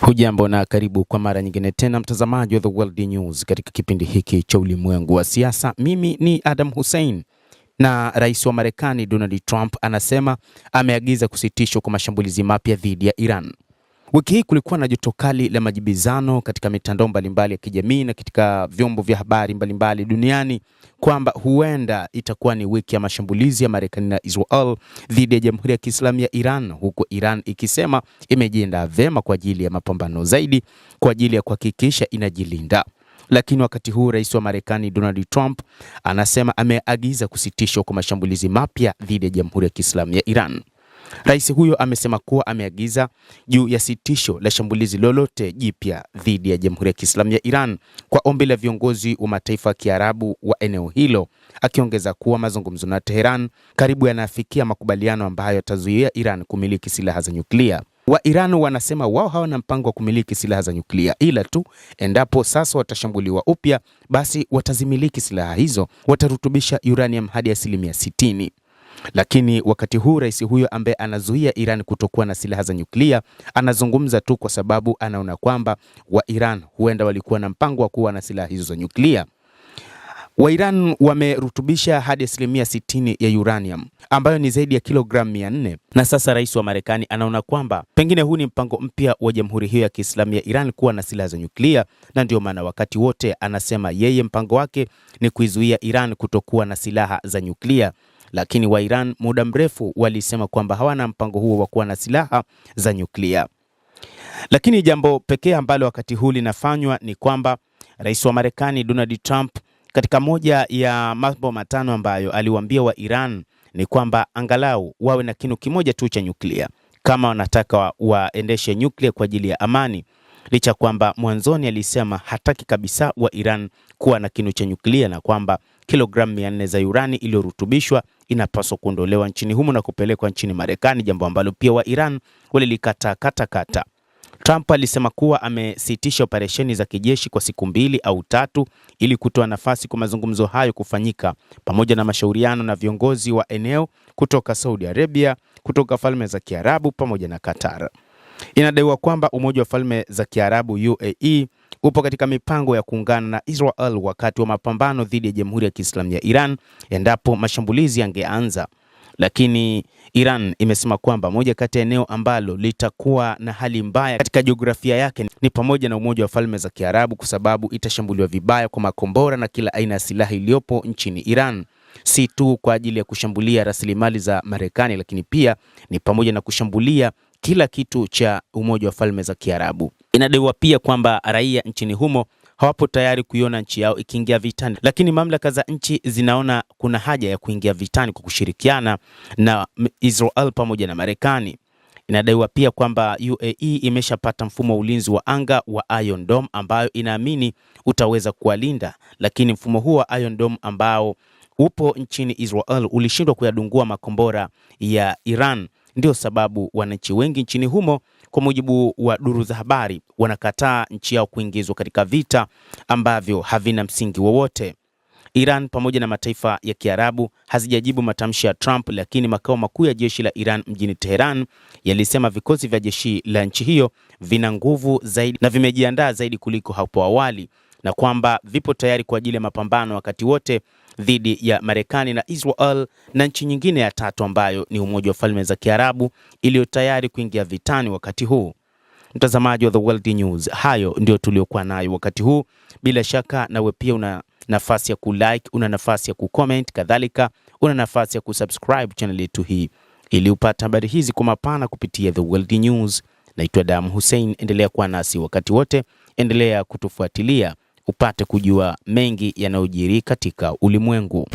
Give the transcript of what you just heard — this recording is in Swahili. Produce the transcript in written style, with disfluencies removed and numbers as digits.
Hujambo na karibu kwa mara nyingine tena mtazamaji wa The World News katika kipindi hiki cha ulimwengu wa siasa. Mimi ni Adam Hussein. Na rais wa Marekani Donald Trump anasema ameagiza kusitishwa kwa mashambulizi mapya dhidi ya Iran. Wiki hii kulikuwa na joto kali la majibizano katika mitandao mbalimbali ya kijamii na katika vyombo vya habari mbalimbali duniani kwamba huenda itakuwa ni wiki ya mashambulizi ya Marekani na Israel dhidi ya Jamhuri ya Kiislamu ya Iran, huku Iran ikisema imejiandaa vema kwa ajili ya mapambano zaidi kwa ajili ya kuhakikisha inajilinda. Lakini wakati huu rais wa Marekani Donald Trump anasema ameagiza kusitishwa kwa mashambulizi mapya dhidi ya Jamhuri ya Kiislamu ya Iran. Rais huyo amesema kuwa ameagiza juu ya sitisho la shambulizi lolote jipya dhidi ya Jamhuri ya Kiislamu ya Iran kwa ombi la viongozi wa mataifa ya Kiarabu wa eneo hilo, akiongeza kuwa mazungumzo na Tehran karibu yanafikia makubaliano ambayo yatazuia Iran kumiliki silaha za nyuklia. Wa Iran wanasema wao hawana mpango wa kumiliki silaha za nyuklia, ila tu endapo sasa watashambuliwa upya, basi watazimiliki silaha hizo, watarutubisha uranium hadi 60%. Lakini wakati huu rais huyo ambaye anazuia Iran kutokuwa na silaha za nyuklia anazungumza tu kwa sababu anaona kwamba wa Iran huenda walikuwa na mpango wa kuwa na silaha hizo za nyuklia. Wa Iran wamerutubisha hadi 60% ya uranium ambayo ni zaidi ya kilogramu 400, na sasa rais wa Marekani anaona kwamba pengine huu ni mpango mpya wa Jamhuri hiyo ya Kiislamu ya Iran kuwa na silaha za nyuklia, na ndio maana wakati wote anasema yeye mpango wake ni kuizuia Iran kutokuwa na silaha za nyuklia. Lakini wa Iran muda mrefu walisema kwamba hawana mpango huo wa kuwa na silaha za nyuklia. Lakini jambo pekee ambalo wakati huu linafanywa ni kwamba rais wa Marekani Donald Trump katika moja ya mambo matano ambayo aliwaambia wa Iran ni kwamba angalau wawe na kinu kimoja tu cha nyuklia kama wanataka waendeshe nyuklia kwa ajili ya amani, licha kwamba mwanzoni alisema hataki kabisa wa Iran kuwa na kinu cha nyuklia na kwamba kilogramu 400 za urani iliyorutubishwa inapaswa kuondolewa nchini humo na kupelekwa nchini Marekani, jambo ambalo pia wa Iran walilikataa kata. Trump alisema kuwa amesitisha operesheni za kijeshi kwa siku 2 au 3 ili kutoa nafasi kwa mazungumzo hayo kufanyika, pamoja na mashauriano na viongozi wa eneo kutoka Saudi Arabia, kutoka Falme za Kiarabu pamoja na Qatar. Inadaiwa kwamba Umoja wa Falme za Kiarabu UAE upo katika mipango ya kuungana na Israel wakati wa mapambano dhidi ya Jamhuri ya Kiislamu ya Iran endapo mashambulizi yangeanza. Lakini Iran imesema kwamba moja kati ya eneo ambalo litakuwa na hali mbaya katika jiografia yake ni pamoja na Umoja wa Falme za Kiarabu, kwa sababu itashambuliwa vibaya kwa makombora na kila aina ya silaha iliyopo nchini Iran, si tu kwa ajili ya kushambulia rasilimali za Marekani, lakini pia ni pamoja na kushambulia kila kitu cha Umoja wa Falme za Kiarabu. Inadaiwa pia kwamba raia nchini humo hawapo tayari kuiona nchi yao ikiingia vitani, lakini mamlaka za nchi zinaona kuna haja ya kuingia vitani kwa kushirikiana na Israel pamoja na Marekani. Inadaiwa pia kwamba UAE imeshapata mfumo wa ulinzi wa anga wa Iron Dome ambayo inaamini utaweza kuwalinda, lakini mfumo huo wa Iron Dome ambao upo nchini Israel ulishindwa kuyadungua makombora ya Iran. Ndio sababu wananchi wengi nchini humo, kwa mujibu wa duru za habari, wanakataa nchi yao kuingizwa katika vita ambavyo havina msingi wowote. Iran pamoja na mataifa ya Kiarabu hazijajibu matamshi ya Trump, lakini makao makuu ya jeshi la Iran mjini Tehran yalisema vikosi vya jeshi la nchi hiyo vina nguvu zaidi na vimejiandaa zaidi kuliko hapo awali, na kwamba vipo tayari kwa ajili ya mapambano wakati wote dhidi ya Marekani na Israel na nchi nyingine ya tatu ambayo ni Umoja wa Falme za Kiarabu iliyo tayari kuingia vitani wakati huu. Mtazamaji wa The World News, hayo ndio tuliokuwa nayo wakati huu. Bila shaka nawe pia una nafasi ya kulike, una nafasi ya kucomment, kadhalika una nafasi ya kusubscribe channel yetu hii ili upate habari hizi kwa mapana kupitia The World News. Naitwa Adam Hussein, endelea kuwa nasi wakati wote, endelea kutufuatilia upate kujua mengi yanayojiri katika ulimwengu.